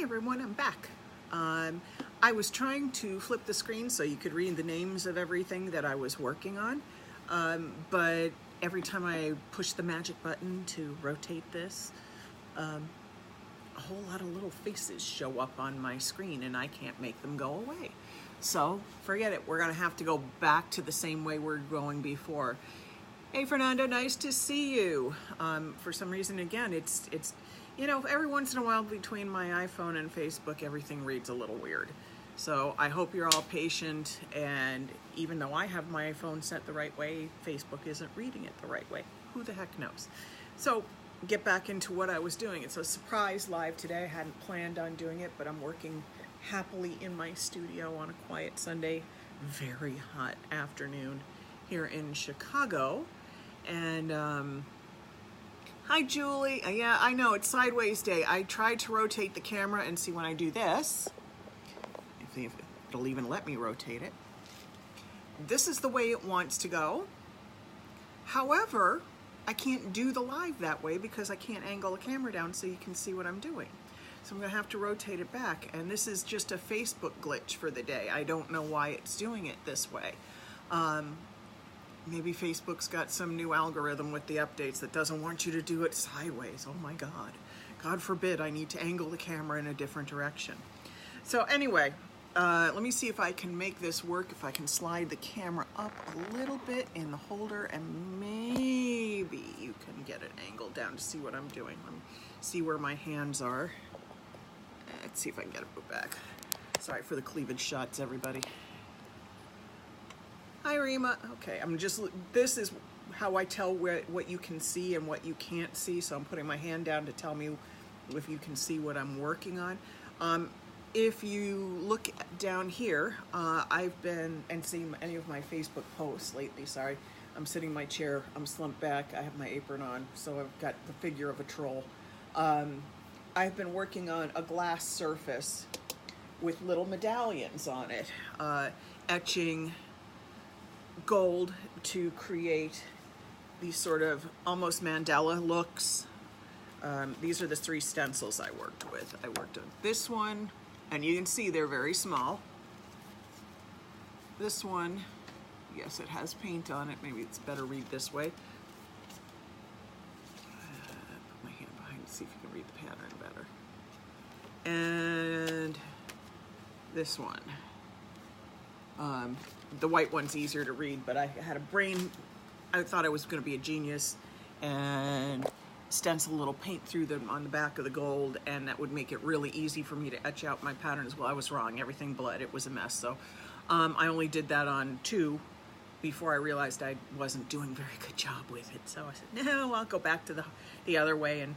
everyone, I'm back. I was trying to flip the screen so you could read the names of everything that I was working on, but every time I push the magic button to rotate this, a whole lot of little faces show up on my screen and I can't make them go away. So forget it, we're gonna have to go back to the same way we're going before. Hey Fernando, nice to see you. For some reason, again, it's you know, every once in a while between my iPhone and Facebook, everything reads a little weird. So I hope you're all patient, and even though I have my iPhone set the right way, Facebook isn't reading it the right way. Who the heck knows? So get back into what I was doing. It's a surprise live today. I hadn't planned on doing it, but I'm working happily in my studio on a quiet Sunday, very hot afternoon here in Chicago. And hi Julie. Yeah, I know it's sideways day. I tried to rotate the camera and see when I do this, if it'll even let me rotate it. This is the way it wants to go. However, I can't do the live that way because I can't angle the camera down so you can see what I'm doing. So I'm gonna have to rotate it back, and this is just a Facebook glitch for the day. I don't know why it's doing it this way. Maybe Facebook's got some new algorithm with the updates that doesn't want you to do it sideways. Oh my God. God forbid I need to angle the camera in a different direction. So anyway, let me see if I can make this work, if I can slide the camera up a little bit in the holder, and maybe you can get it angled down to see what I'm doing. Let me see where my hands are. Let's see if I can get it back. Sorry for the cleavage shots, everybody. Hi Rima. Okay, this is how I tell what you can see and what you can't see, so I'm putting my hand down to tell me if you can see what I'm working on. If you look down here, I've been, and seen any of my Facebook posts lately, sorry, I'm sitting in my chair, I'm slumped back, I have my apron on, so I've got the figure of a troll. I've been working on a glass surface with little medallions on it, etching gold to create these sort of almost mandala looks. These are the 3 stencils I worked with. I worked on this one, and you can see they're very small. This one, yes, it has paint on it. Maybe it's better read this way. Put my hand behind to see if you can read the pattern better. And this one. The white one's easier to read, but I had a brain, I thought I was going to be a genius and stencil a little paint through them on the back of the gold, and that would make it really easy for me to etch out my patterns. Well, I was wrong. Everything bled. It was a mess. So I only did that on 2 before I realized I wasn't doing a very good job with it. So I said, no, I'll go back to the other way and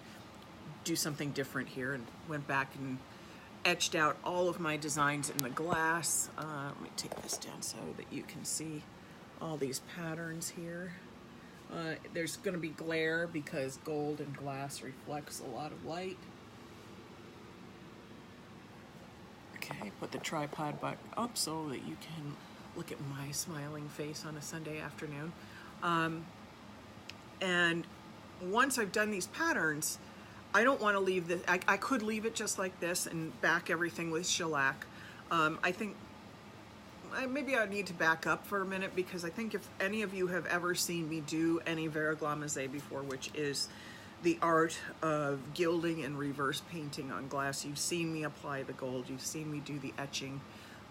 do something different here, and went back and etched out all of my designs in the glass. Let me take this down so that you can see all these patterns here. There's going to be glare because gold and glass reflects a lot of light. Okay, put the tripod back up so that you can look at my smiling face on a Sunday afternoon. And once I've done these patterns, I don't want to leave this. I could leave it just like this and back everything with shellac. I think maybe I need to back up for a minute, because I think if any of you have ever seen me do any verglas before, which is the art of gilding and reverse painting on glass, you've seen me apply the gold, you've seen me do the etching,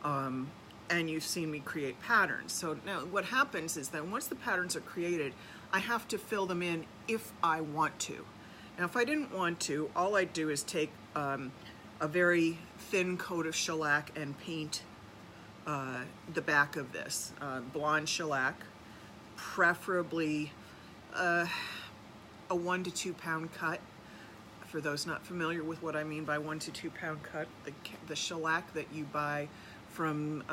and you've seen me create patterns. So now what happens is that once the patterns are created, I have to fill them in if I want to. Now, if I didn't want to, all I'd do is take a very thin coat of shellac and paint the back of this. Blonde shellac, preferably a 1 to 2 pound cut. For those not familiar with what I mean by 1 to 2 pound cut, the shellac that you buy from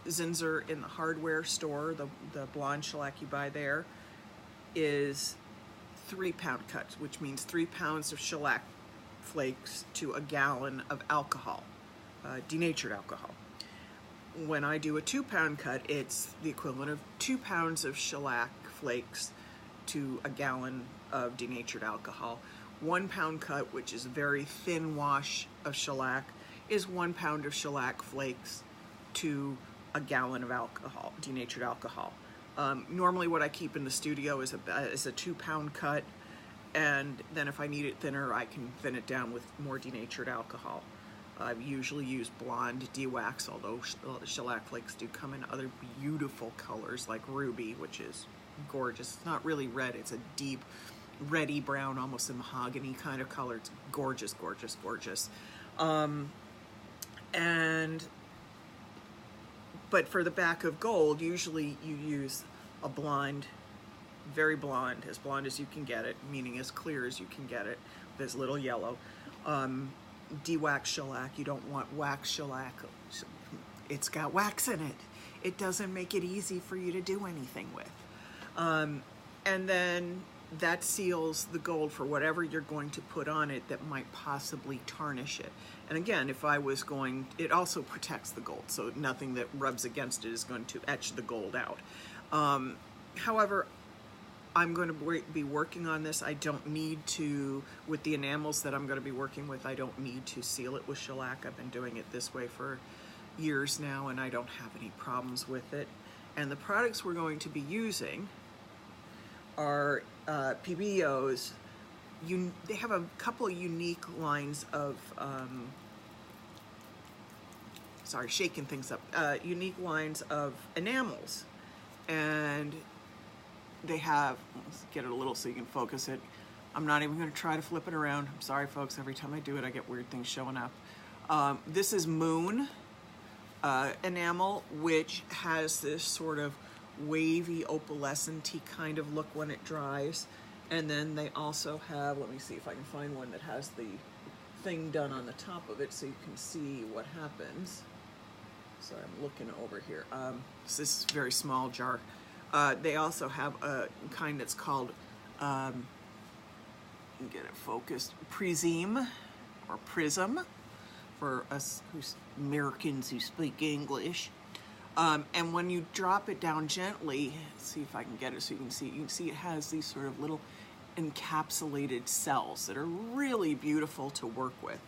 Zinsser in the hardware store, the blonde shellac you buy there, is 3 pound cuts, which means 3 pounds of shellac flakes to a gallon of alcohol, denatured alcohol. When I do a 2 pound cut, it's the equivalent of 2 pounds of shellac flakes to a gallon of denatured alcohol, 1 pound cut, which is a very thin wash of shellac, is 1 pound of shellac flakes to a gallon of alcohol, denatured alcohol. Normally what I keep in the studio is a 2 pound cut, and then if I need it thinner, I can thin it down with more denatured alcohol. I usually use blonde de-wax, although shellac flakes do come in other beautiful colors like ruby, which is gorgeous. It's not really red, it's a deep reddy brown, almost a mahogany kind of color. It's gorgeous, gorgeous, gorgeous. But for the back of gold, usually you use a blonde, very blonde as you can get it, meaning as clear as you can get it. There's little yellow. De-wax shellac, you don't want wax shellac. It's got wax in it. It doesn't make it easy for you to do anything with. And then that seals the gold for whatever you're going to put on it that might possibly tarnish it. And again, if I was going, it also protects the gold, so nothing that rubs against it is going to etch the gold out. However, I'm going to be working on this. I don't need to, with the enamels that I'm going to be working with, I don't need to seal it with shellac. I've been doing it this way for years now, and I don't have any problems with it. And the products we're going to be using are Pēbēo's. They have a couple of unique lines of, sorry, shaking things up, unique lines of enamels. And they have, let's get it a little so you can focus it. I'm not even going to try to flip it around. I'm sorry, folks. Every time I do it, I get weird things showing up. This is Moon enamel, which has this sort of wavy, opalescent-y kind of look when it dries. And then they also have, let me see if I can find one that has the thing done on the top of it so you can see what happens. So I'm looking over here. So this is a very small jar. They also have a kind that's called, get it focused, Prisme, or Prism, for us Americans who speak English. And when you drop it down gently, let's see if I can get it so you can see it has these sort of little encapsulated cells that are really beautiful to work with.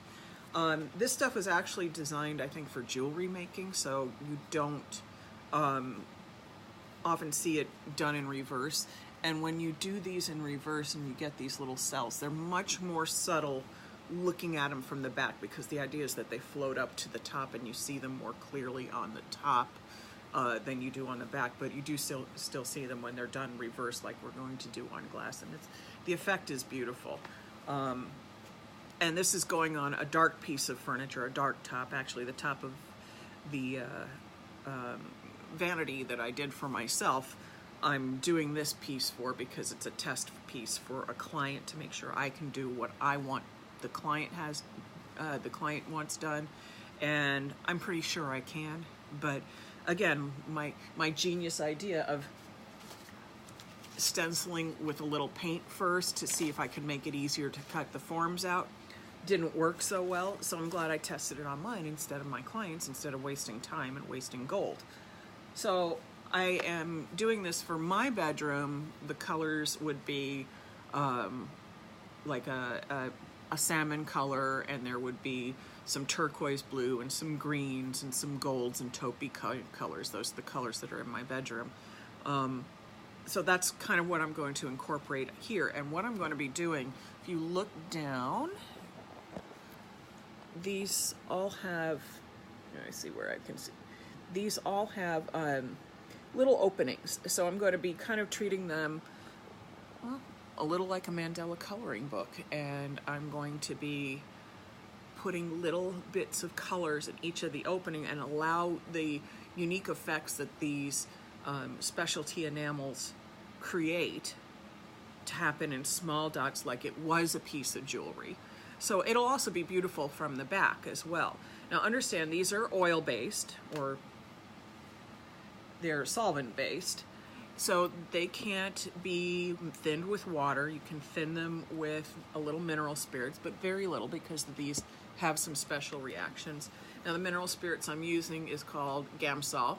This stuff is actually designed, I think, for jewelry making, so you don't often see it done in reverse. And when you do these in reverse and you get these little cells, they're much more subtle looking at them from the back, because the idea is that they float up to the top and you see them more clearly on the top than you do on the back, but you do still see them when they're done reverse, like we're going to do on glass, and the effect is beautiful. And this is going on a dark piece of furniture, a dark top, actually the top of the vanity that I did for myself. I'm doing this piece for because it's a test piece for a client to make sure I can do what I want the client wants done, and I'm pretty sure I can. But again, my genius idea of stenciling with a little paint first to see if I could make it easier to cut the forms out didn't work so well, so I'm glad I tested it on mine instead of my clients, instead of wasting time and wasting gold. So I am doing this for my bedroom. The colors would be like a salmon color, and there would be some turquoise blue and some greens and some golds and taupey colors. Those are the colors that are in my bedroom. So that's kind of what I'm going to incorporate here. And what I'm going to be doing, if you look down, these all have, let me see where I can see, these all have little openings. So I'm going to be kind of treating them, well, a little like a mandala coloring book, and I'm going to be putting little bits of colors in each of the opening and allow the unique effects that these specialty enamels create to happen in small dots like it was a piece of jewelry. So it'll also be beautiful from the back as well. Now understand, these are oil-based, or they're solvent-based, so they can't be thinned with water. You can thin them with a little mineral spirits, but very little, because these have some special reactions. Now the mineral spirits I'm using is called Gamsol.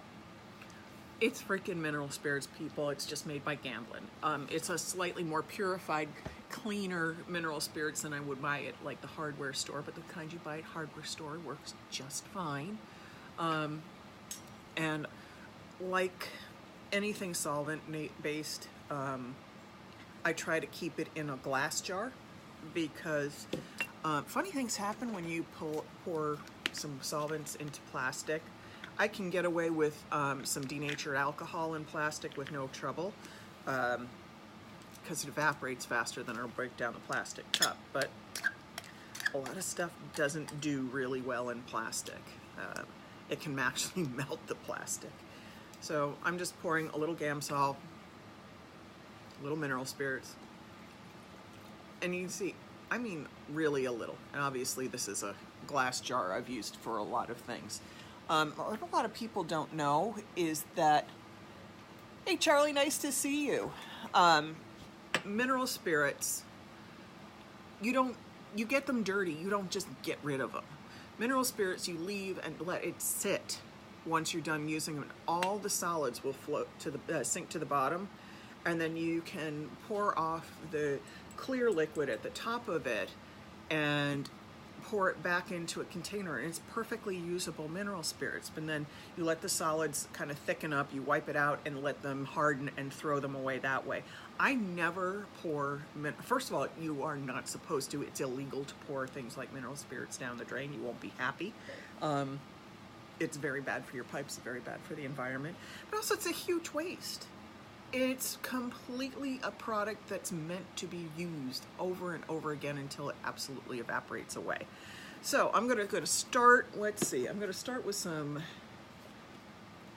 It's freaking mineral spirits, people. It's just made by Gamblin. It's a slightly more purified cleaner mineral spirits than I would buy at like the hardware store, but the kind you buy at hardware store works just fine. And like anything solvent-based, I try to keep it in a glass jar because funny things happen when you pour some solvents into plastic. I can get away with some denatured alcohol in plastic with no trouble because it evaporates faster than it'll break down the plastic cup. But a lot of stuff doesn't do really well in plastic. It can actually melt the plastic. So I'm just pouring a little Gamsol, a little mineral spirits, and you can see, I mean really a little. And obviously this is a glass jar I've used for a lot of things. What a lot of people don't know is that, hey Charlie, nice to see you. Mineral spirits, you get them dirty, you don't just get rid of them. Mineral spirits you leave and let it sit. Once you're done using them, all the solids will float to the sink to the bottom, and then you can pour off the clear liquid at the top of it and pour it back into a container, and it's perfectly usable mineral spirits. And then you let the solids kind of thicken up, you wipe it out and let them harden and throw them away that way. I never pour, first of all, you are not supposed to. It's illegal to pour things like mineral spirits down the drain. You won't be happy. It's very bad for your pipes, very bad for the environment, but also it's a huge waste. It's completely a product that's meant to be used over and over again until it absolutely evaporates away. So I'm going to start, let's see, I'm going to start with some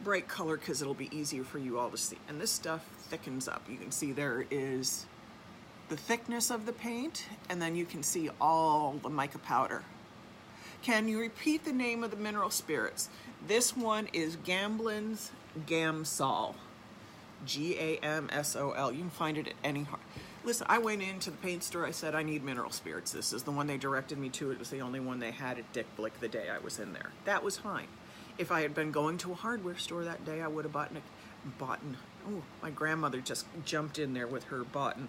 bright color because it'll be easier for you all to see. And this stuff thickens up. You can see there is the thickness of the paint, and then you can see all the mica powder. Can you repeat the name of the mineral spirits? This one is Gamblin's Gamsol. Gamsol. You can find it at any Listen, I went into the paint store. I said, I need mineral spirits. This is the one they directed me to. It was the only one they had at Dick Blick the day I was in there. That was fine. If I had been going to a hardware store that day, I would have bought. Oh, my grandmother just jumped in there with her boughten.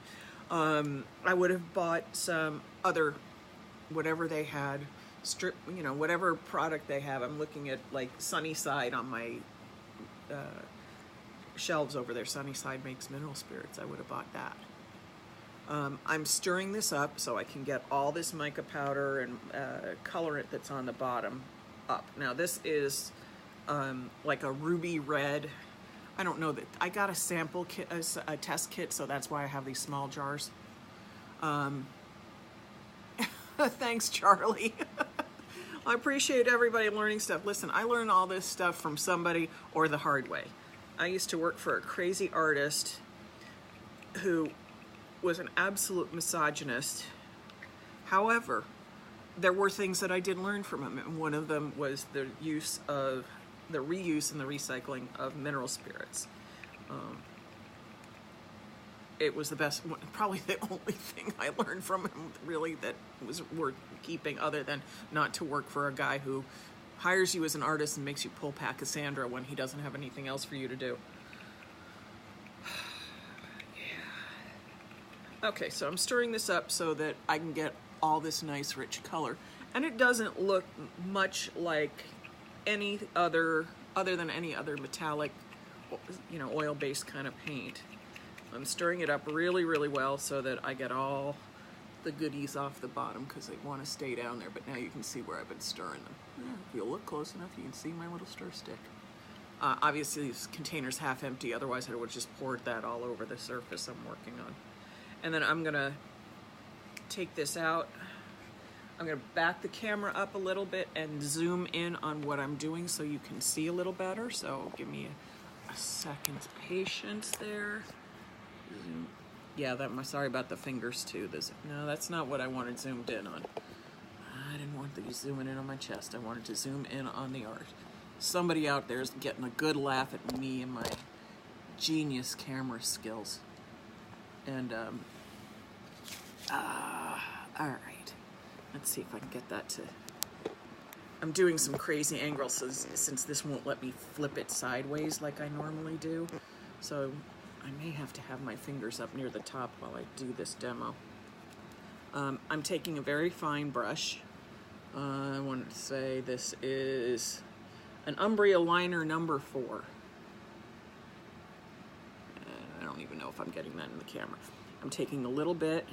I would have bought some other, whatever they had, whatever product they have. I'm looking at like Sunnyside on my shelves over there. Sunnyside makes mineral spirits. I would have bought that. I'm stirring this up so I can get all this mica powder and colorant that's on the bottom up. Now this is like a ruby red. I don't know that I got a sample kit, a test kit, so that's why I have these small jars. Thanks, Charlie. I appreciate everybody learning stuff. Listen, I learned all this stuff from somebody or the hard way. I used to work for a crazy artist who was an absolute misogynist. However, there were things that I did learn from him, and one of them was the reuse and the recycling of mineral spirits. It was the best, probably the only thing I learned from him, really, that was worth keeping, other than not to work for a guy who hires you as an artist and makes you pull Pat Cassandra when he doesn't have anything else for you to do. Yeah. Okay, so I'm stirring this up so that I can get all this nice rich color. And it doesn't look much like any other than any other metallic, oil-based kind of paint. I'm stirring it up really, really well so that I get all the goodies off the bottom because they want to stay down there, but now you can see where I've been stirring them. Yeah, if you look close enough, you can see my little stir stick. Obviously, this container's half empty, otherwise I would have just poured that all over the surface I'm working on. And then I'm going to take this out. I'm going to back the camera up a little bit and zoom in on what I'm doing so you can see a little better. So give me a second's patience there. Zoom. Yeah, sorry about the fingers too. No, that's not what I wanted zoomed in on. I didn't want these zooming in on my chest. I wanted to zoom in on the art. Somebody out there is getting a good laugh at me and my genius camera skills. And, all right. Let's see if I can get that to... I'm doing some crazy angles since this won't let me flip it sideways like I normally do. So I may have to have my fingers up near the top while I do this demo. I'm taking a very fine brush. I want to say this is an Umbria liner number 4. And I don't even know if I'm getting that in the camera. I'm taking a little bit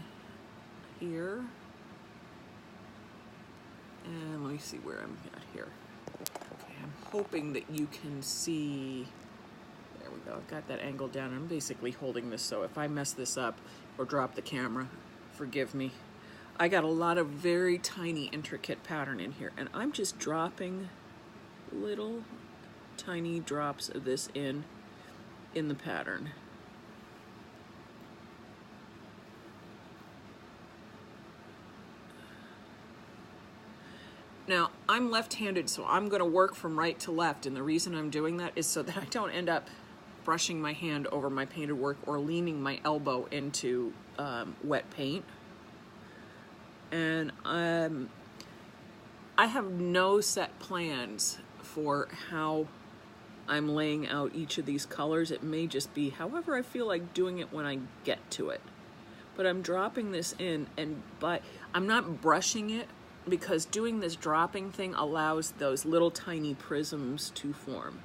here. And let me see where I'm at here. Okay, I'm hoping that you can see. There we go. I've got that angle down. I'm basically holding this, so if I mess this up or drop the camera, forgive me. I got a lot of very tiny, intricate pattern in here, and I'm just dropping little tiny drops of this in the pattern. Now, I'm left-handed, so I'm going to work from right to left, and the reason I'm doing that is so that I don't end up brushing my hand over my painted work or leaning my elbow into wet paint. And I have no set plans for how I'm laying out each of these colors. It may just be however I feel like doing it when I get to it. But I'm dropping this in, but I'm not brushing it, because doing this dropping thing allows those little tiny prisms to form.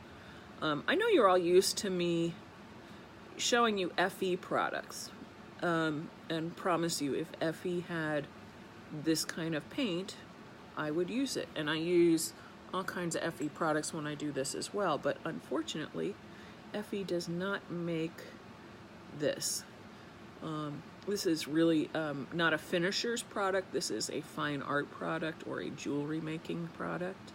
I know you're all used to me showing you FE products, and promise you if FE had this kind of paint, I would use it. And I use all kinds of FE products when I do this as well, but unfortunately, FE does not make this. This is really not a finisher's product. This is a fine art product or a jewelry making product.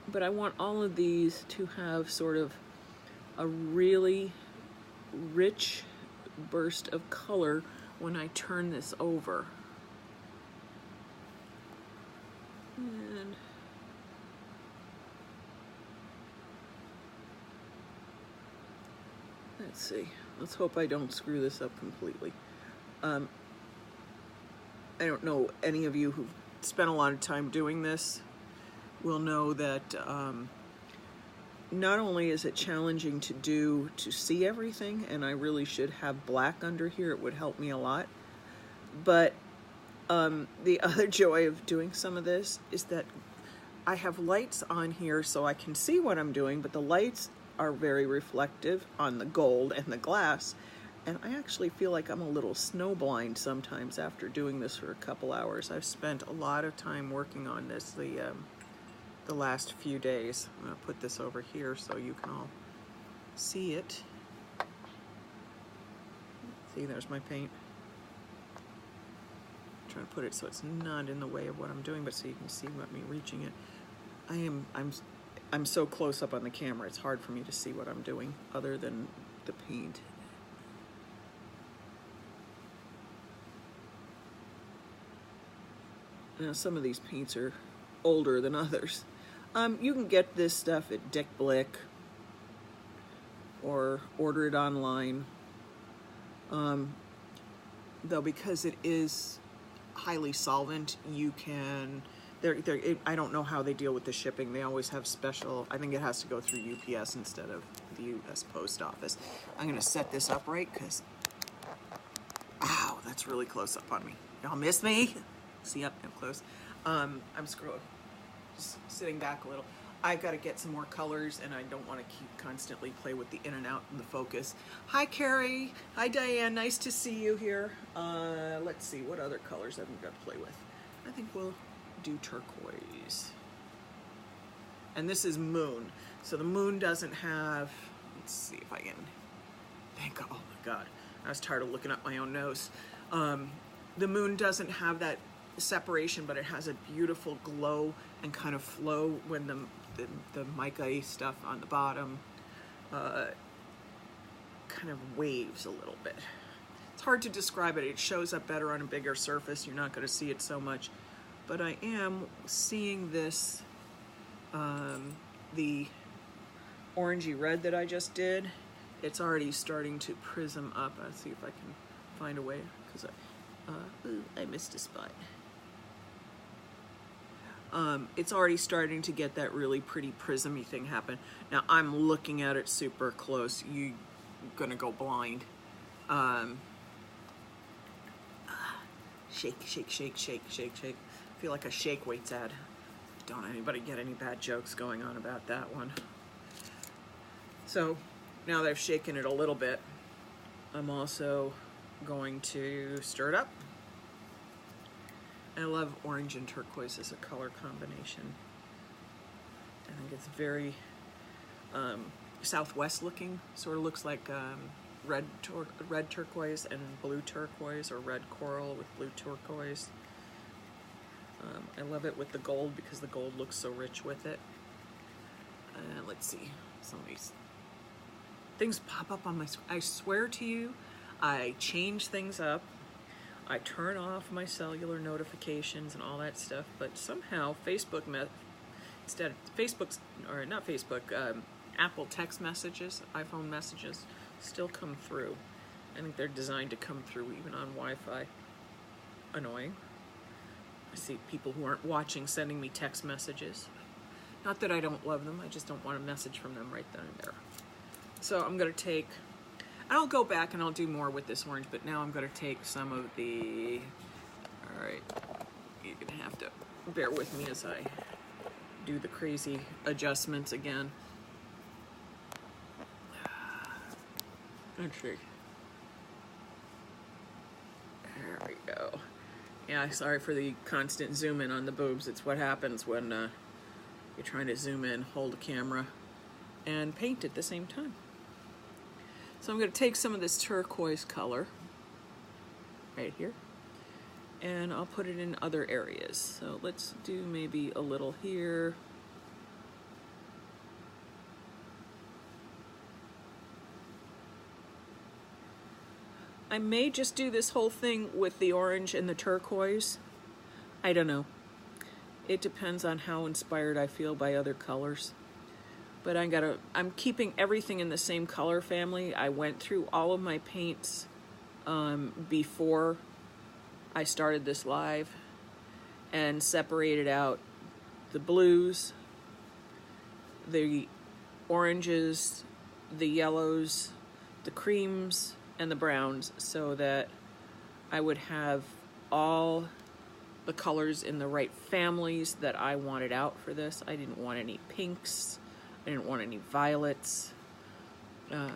But I want all of these to have sort of a really rich burst of color when I turn this over. And let's see. Let's hope I don't screw this up completely. I don't know, any of you who've spent a lot of time doing this will know that not only is it challenging to see everything, and I really should have black under here, it would help me a lot, but the other joy of doing some of this is that I have lights on here so I can see what I'm doing, but the lights are very reflective on the gold and the glass, and I actually feel like I'm a little snowblind sometimes after doing this for a couple hours. I've spent a lot of time working on this the last few days. I'm going to put this over here so you can all see it. See, there's my paint. I'm trying to put it so it's not in the way of what I'm doing, but so you can see what me reaching it. I'm so close up on the camera, it's hard for me to see what I'm doing other than the paint. Now, some of these paints are older than others. You can get this stuff at Dick Blick or order it online. Though because it is highly solvent, you can, I don't know how they deal with the shipping. They always have special, I think it has to go through UPS instead of the US Post Office. I'm gonna set this up right because, ow, that's really close up on me. Y'all miss me? See up close. I'm just sitting back a little. I've got to get some more colors, and I don't want to keep constantly play with the in and out and the focus. Hi, Carrie. Hi, Diane. Nice to see you here. Let's see, what other colors have we got to play with? I think we'll do turquoise. And this is moon. So the moon doesn't have, let's see if I can, oh my God. I was tired of looking up my own nose. The moon doesn't have that separation, but it has a beautiful glow and kind of flow when the mica stuff on the bottom kind of waves a little bit. It's hard to describe it. It shows up better on a bigger surface. You're not going to see it so much, but I am seeing this, the orangey red that I just did. It's already starting to prism up. Let's see if I can find a way, because I missed a spot. It's already starting to get that really pretty prismy thing happen. Now I'm looking at it super close. You're gonna go blind. Shake, shake, shake, shake, shake, shake. I feel like a shake weights ad. Don't anybody get any bad jokes going on about that one. So now that I've shaken it a little bit, I'm also going to stir it up. I love orange and turquoise as a color combination. I think it's very Southwest looking. Sort of looks like red turquoise and blue turquoise, or red coral with blue turquoise. I love it with the gold because the gold looks so rich with it. Let's see, some of these things pop up on my screen. I swear to you, I change things up. I turn off my cellular notifications and all that stuff, but somehow Apple text messages, iPhone messages still come through. I think they're designed to come through even on Wi-Fi. Annoying. I see people who aren't watching sending me text messages. Not that I don't love them, I just don't want a message from them right then and there. So I'm going to take, and I'll go back and I'll do more with this orange, but now I'm going to take some of the, all right, you're going to have to bear with me as I do the crazy adjustments again. Let's see. There we go. Yeah, sorry for the constant zoom in on the boobs. It's what happens when you're trying to zoom in, hold a camera, and paint at the same time. So I'm going to take some of this turquoise color right here, and I'll put it in other areas. So let's do maybe a little here. I may just do this whole thing with the orange and the turquoise. I don't know. It depends on how inspired I feel by other colors. But I'm keeping everything in the same color family. I went through all of my paints before I started this live and separated out the blues, the oranges, the yellows, the creams, and the browns, so that I would have all the colors in the right families that I wanted out for this. I didn't want any pinks. I didn't want any violets. I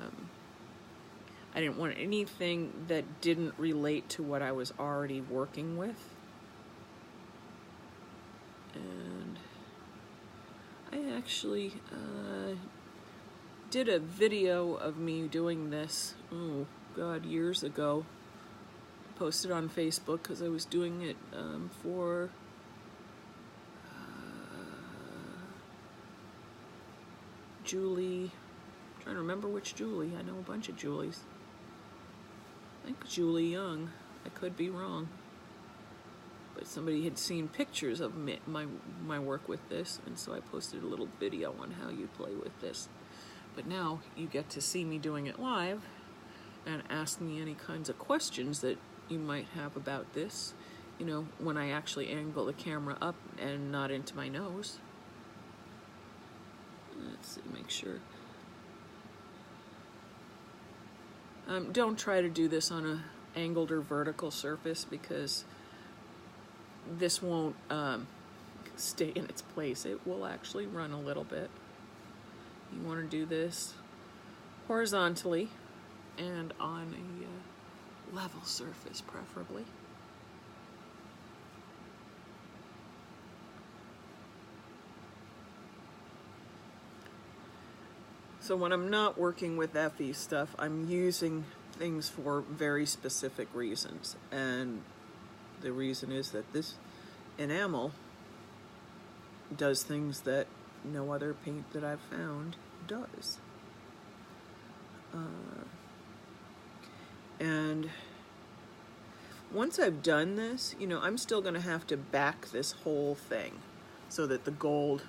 didn't want anything that didn't relate to what I was already working with. And I actually did a video of me doing this, oh God, years ago. I posted on Facebook because I was doing it for Julie. I'm trying to remember which Julie. I know a bunch of Julies. I think Julie Young. I could be wrong. But somebody had seen pictures of my work with this, and so I posted a little video on how you play with this. But now you get to see me doing it live and ask me any kinds of questions that you might have about this, you know, when I actually angle the camera up and not into my nose. Let's see, make sure. Don't try to do this on a angled or vertical surface, because this won't stay in its place. It will actually run a little bit. You want to do this horizontally and on a level surface, preferably. So when I'm not working with FE stuff, I'm using things for very specific reasons. And the reason is that this enamel does things that no other paint that I've found does. And once I've done this, you know, I'm still going to have to back this whole thing so that the gold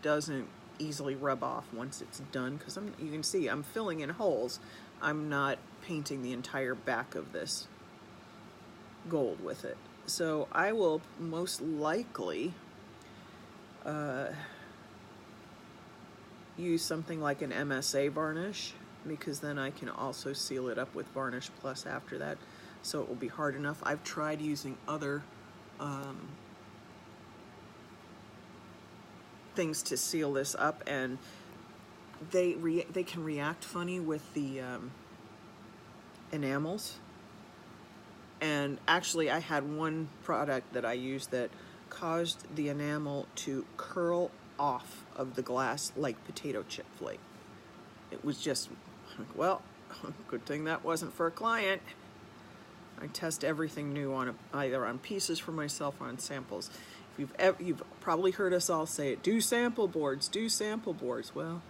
doesn't easily rub off once it's done, because you can see I'm filling in holes. I'm not painting the entire back of this gold with it. So I will most likely use something like an MSA varnish, because then I can also seal it up with Varnish Plus after that. so it will be hard enough. I've tried using other things to seal this up, and they can react funny with the enamels. And actually, I had one product that I used that caused the enamel to curl off of the glass like potato chip flake. It was just, well, good thing that wasn't for a client. I test everything new on either on pieces for myself or on samples. If you've probably heard us all say it, do sample boards, do sample boards. Well,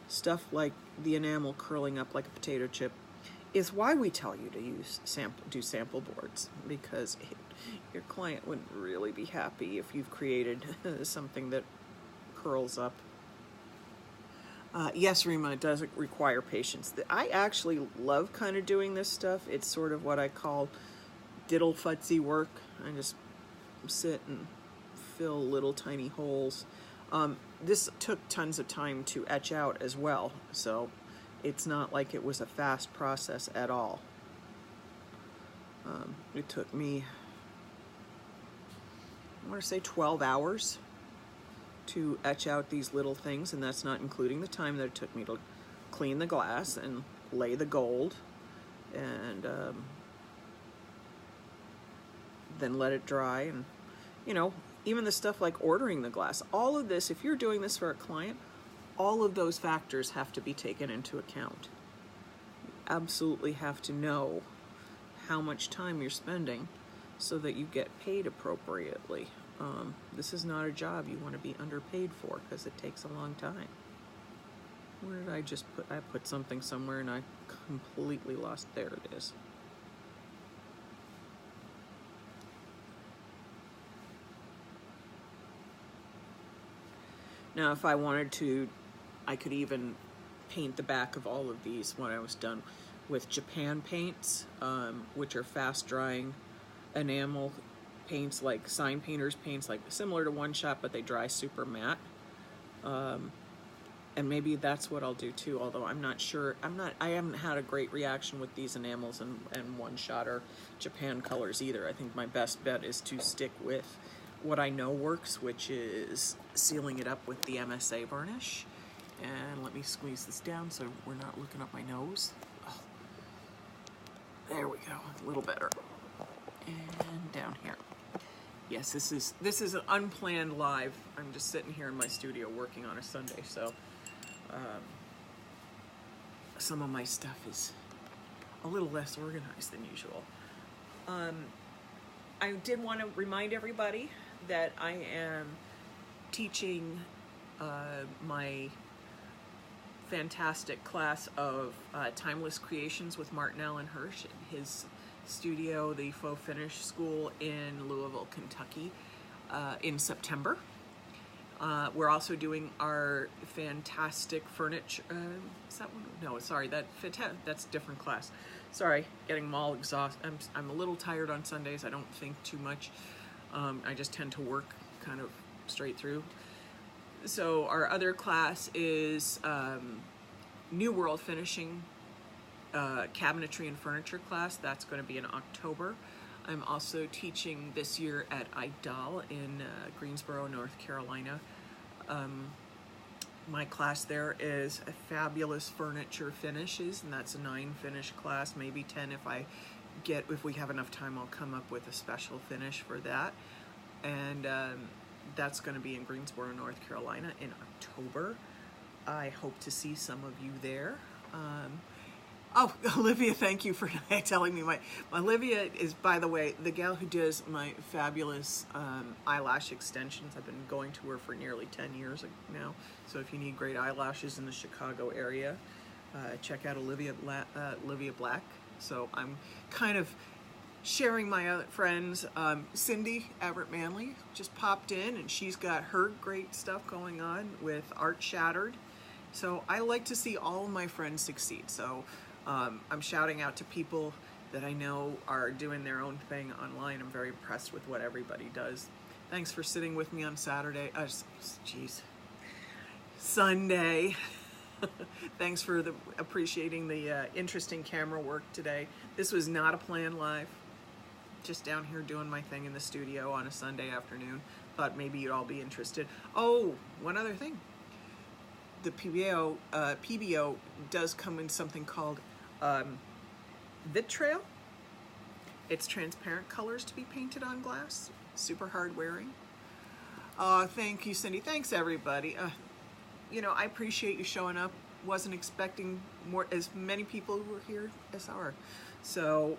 stuff like the enamel curling up like a potato chip is why we tell you to do sample boards, because your client wouldn't really be happy if you've created something that curls up. Yes, Rima, it does require patience. I actually love kind of doing this stuff. It's sort of what I call diddle futzy work. I just sit and fill little tiny holes. This took tons of time to etch out as well, so it's not like it was a fast process at all. It took me, I want to say 12 hours to etch out these little things, and that's not including the time that it took me to clean the glass and lay the gold and then let it dry. And you know, even the stuff like ordering the glass, all of this, if you're doing this for a client, all of those factors have to be taken into account. You absolutely have to know how much time you're spending so that you get paid appropriately. This is not a job you want to be underpaid for, because it takes a long time. Where did I just put? I put something somewhere and I completely lost. There it is. Now, if I wanted to, I could even paint the back of all of these when I was done with Japan paints, which are fast drying enamel paints, like sign painters paints, like similar to One Shot, but they dry super matte. And maybe that's what I'll do too, although I'm not sure. I haven't had a great reaction with these enamels and One Shot or Japan colors either. I think my best bet is to stick with what I know works, which is sealing it up with the MSA varnish. And let me squeeze this down so we're not looking up my nose. Oh. There we go, a little better. And down here. Yes, this is an unplanned live. I'm just sitting here in my studio working on a Sunday, so some of my stuff is a little less organized than usual. I did want to remind everybody that I am teaching my fantastic class of Timeless Creations with Martin Allen Hirsch at his studio, the Faux Finish School in Louisville, Kentucky, in September. We're also doing our fantastic furniture. Is that one? No, sorry, that's a different class. Sorry, getting them all exhausted. I'm a little tired on Sundays. I don't think too much. I just tend to work kind of straight through. So our other class is New World Finishing Cabinetry and Furniture class. That's going to be in October. I'm also teaching this year at IDAL in Greensboro, North Carolina. My class there is a fabulous furniture finishes, and that's a 9 finish class, maybe 10 if we have enough time. I'll come up with a special finish for that. And that's going to be in Greensboro, North Carolina in October. I hope to see some of you there. Oh, Olivia, thank you for telling me. My Olivia is, by the way, the gal who does my fabulous eyelash extensions. I've been going to her for nearly 10 years now. So if you need great eyelashes in the Chicago area, check out Olivia Black. So I'm kind of sharing my other friends. Cindy Everett Manley just popped in, and she's got her great stuff going on with Art Shattered. So I like to see all of my friends succeed. So I'm shouting out to people that I know are doing their own thing online. I'm very impressed with what everybody does. Thanks for sitting with me on Sunday. Thanks for appreciating the interesting camera work today. This was not a planned live. Just down here doing my thing in the studio on a Sunday afternoon. Thought maybe you'd all be interested. Oh, one other thing. The Pēbēo does come in something called vitrail. It's transparent colors to be painted on glass. Super hard wearing. Thank you, Cindy. Thanks, everybody. You know, I appreciate you showing up. Wasn't expecting as many people who were here as are. So,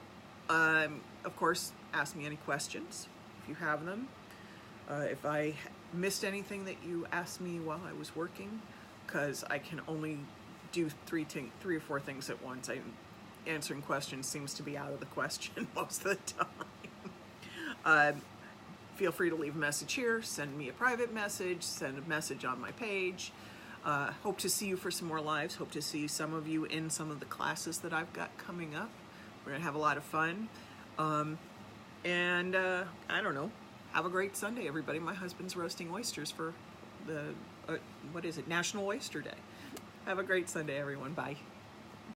of course, ask me any questions if you have them. If I missed anything that you asked me while I was working, because I can only do three or four things at once. Answering questions seems to be out of the question most of the time. Feel free to leave a message here, send me a private message, send a message on my page. Hope to see you for some more lives. Hope to see some of you in some of the classes that I've got coming up. We're gonna have a lot of fun. And I don't know, have a great Sunday, everybody. My husband's roasting oysters for the, what is it, National Oyster Day. Have a great Sunday, everyone. Bye.